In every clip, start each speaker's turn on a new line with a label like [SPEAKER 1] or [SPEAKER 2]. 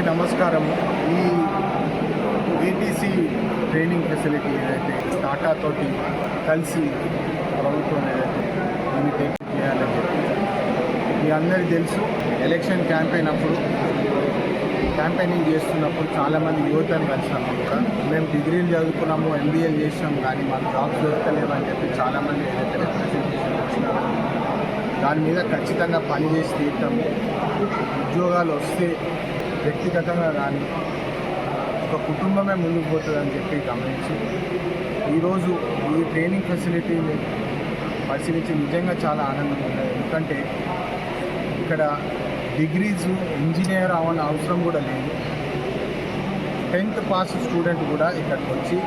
[SPEAKER 1] నమస్కారం. ఈ ATC training facility ఏదైతే టాటా తోటి కలిసి ప్రభుత్వం ఏదైతే దీన్ని టేక్ చేయాలని చెప్పి మీ అందరికీ తెలుసు. ఎలక్షన్ క్యాంపెయినింగ్ చేస్తున్నప్పుడు చాలామంది యువతను కలిసినప్పుడు కూడా మేము డిగ్రీలు చదువుకున్నాము, ఎంబీఏలు చేసినాము, కానీ మాకు జాబ్స్ దొరకలేవని చెప్పి చాలామంది ఏదైతే రిప్రజెంటేషన్ వచ్చినారో దాని మీద ఖచ్చితంగా పనిచేసి తీయటము, ఉద్యోగాలు వస్తే వ్యక్తిగతంగా కానీ ఒక కుటుంబమే ముందుకు పోతుందని చెప్పి గమనించి ఈరోజు ఈ ట్రైనింగ్ ఫెసిలిటీని పరిశీలించి నిజంగా చాలా ఆనందంగా ఉంది. ఎందుకంటే ఇక్కడ డిగ్రీస్ ఇంజనీర్ అవ్వని అవసరం కూడా లేదు. 10th పాస్ స్టూడెంట్ కూడా ఇక్కడికి వచ్చి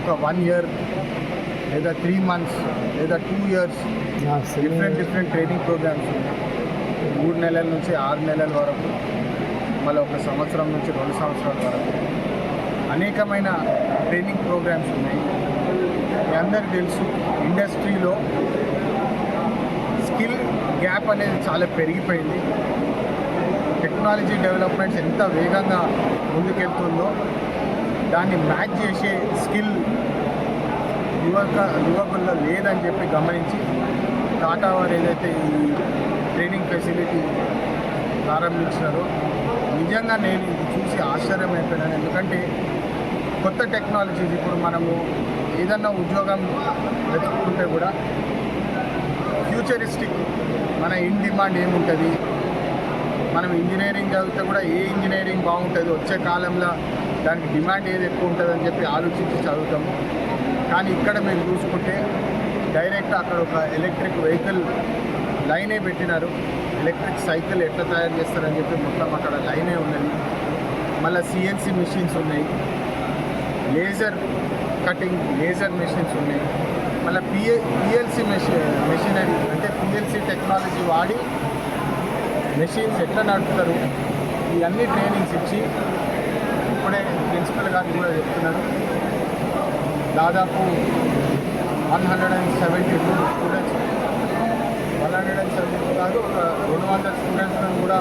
[SPEAKER 1] ఒక 1 year లేదా 3 months లేదా 2 years డిఫరెంట్ ట్రైనింగ్ ప్రోగ్రామ్స్ ఉన్నాయి. 3 నెలల నుంచి 6 నెలల వరకు, మళ్ళీ 1 సంవత్సరం నుంచి 2 సంవత్సరాల వరకు అనేకమైన ట్రైనింగ్ ప్రోగ్రామ్స్ ఉన్నాయి. మీ అందరికీ తెలుసు, ఇండస్ట్రీలో స్కిల్ గ్యాప్ అనేది చాలా పెరిగిపోయింది. టెక్నాలజీ డెవలప్మెంట్స్ ఎంత వేగంగా ముందుకెళ్తుందో దాన్ని మ్యాచ్ చేసే స్కిల్ యువకుల్లో లేదని చెప్పి గమనించి టాటా వారు ఏదైతే ఈ ట్రైనింగ్ ఫెసిలిటీ ప్రారంభించినారో నిజంగా నేను ఇది చూసి ఆశ్చర్యమైపోయినాను. ఎందుకంటే కొత్త టెక్నాలజీస్ ఇప్పుడు మనము ఏదన్నా ఉద్యోగం వెతుక్కుంటే కూడా ఫ్యూచరిస్టిక్ మన ఇన్ డిమాండ్ ఏముంటుంది, మనం ఇంజనీరింగ్ చదివితే కూడా ఏ ఇంజనీరింగ్ బాగుంటుంది, వచ్చే కాలంలో దానికి డిమాండ్ ఏది ఎక్కువ ఉంటుంది అని చెప్పి ఆలోచించి చదువుతాము. కానీ ఇక్కడ మీరు చూసుకుంటే డైరెక్ట్ అక్కడ ఒక ఎలక్ట్రిక్ వెహికల్ లైనే పెట్టినారు. ఎలక్ట్రిక్ సైకిల్ ఎట్లా తయారు చేస్తారని చెప్పి మొత్తం అక్కడ లైనే ఉన్నది. మళ్ళీ సిఎన్సి మెషిన్స్ ఉన్నాయి, లేజర్ కటింగ్ లేజర్ మెషిన్స్ ఉన్నాయి. మళ్ళీ పిఎల్సి మెషినరీ అంటే పిఎల్సి టెక్నాలజీ వాడి మెషిన్స్ ఎట్లా నడుపుతారు, ఇవన్నీ ట్రైనింగ్స్ ఇచ్చి ఇప్పుడే ప్రిన్సిపల్ గారు కూడా చెప్తున్నారు. దాదాపు 172 స్టూడెంట్స్, 172 కాదు, ఒక 200 స్టూడెంట్స్ని కూడా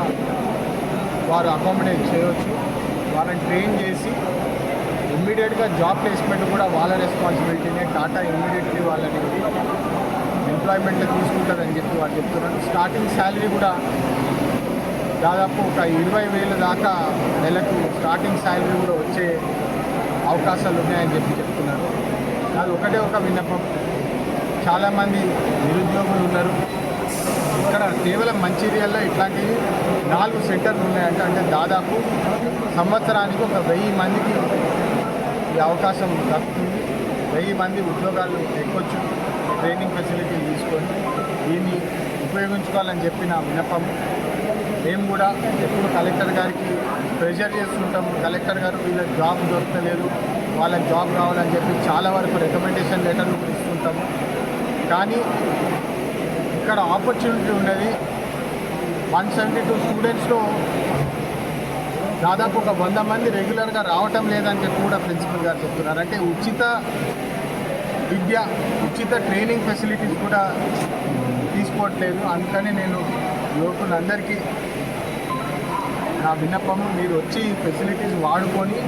[SPEAKER 1] వారు అకామిడేట్ చేయవచ్చు. వాళ్ళని ట్రైన్ చేసి ఇమ్మీడియట్గా జాబ్ ప్లేస్మెంట్ కూడా వాళ్ళ రెస్పాన్సిబిలిటీనే. టాటా ఇమ్మీడియట్లీ వాళ్ళని ఎంప్లాయ్మెంట్లో తీసుకుంటారని చెప్పి వాళ్ళు చెప్తున్నారు. స్టార్టింగ్ శాలరీ కూడా దాదాపు ఒక 20,000 దాకా నెలకు స్టార్టింగ్ శాలరీ కూడా వచ్చే అవకాశాలు ఉన్నాయని చెప్పి చెప్తున్నారు. అది ఒకటే ఒక విన్నపం, చాలామంది నిరుద్యోగులు ఉన్నారు. ఇక్కడ కేవలం మంచిర్యాలలో ఇట్లాంటివి 4 సెంటర్లు ఉన్నాయంట. అంటే దాదాపు సంవత్సరానికి ఒక 1000 మందికి ఈ అవకాశం దక్కుతుంది. 1000 మంది ఉద్యోగాలు ఎక్కొచ్చు ట్రైనింగ్ ఫెసిలిటీ తీసుకొని. దీన్ని ఉపయోగించుకోవాలని చెప్పిన విన్నపం. మేము కూడా ఎప్పుడు కలెక్టర్ గారికి ప్రెషర్ చేస్తుంటాము. కలెక్టర్ గారు వీళ్ళకి జాబ్ దొరకలేదు, వాళ్ళకి జాబ్ కావాలని చెప్పి చాలా వరకు రికమెండేషన్ లెటర్లు ఇస్తుంటాము. కానీ ఇక్కడ ఆపర్చునిటీ ఉన్నది. 172 స్టూడెంట్స్లో దాదాపు ఒక 100 మంది రెగ్యులర్గా రావటం లేదని చెప్పి కూడా ప్రిన్సిపల్ గారు చెప్తున్నారు. అంటే ఉచిత విద్య, ఉచిత ట్రైనింగ్ ఫెసిలిటీస్ కూడా తీసుకోవట్లేదు. అందుకని నేను యువకులందరికీ నా విన్నపము, మీరు వచ్చి ఫెసిలిటీస్ వాడుకొని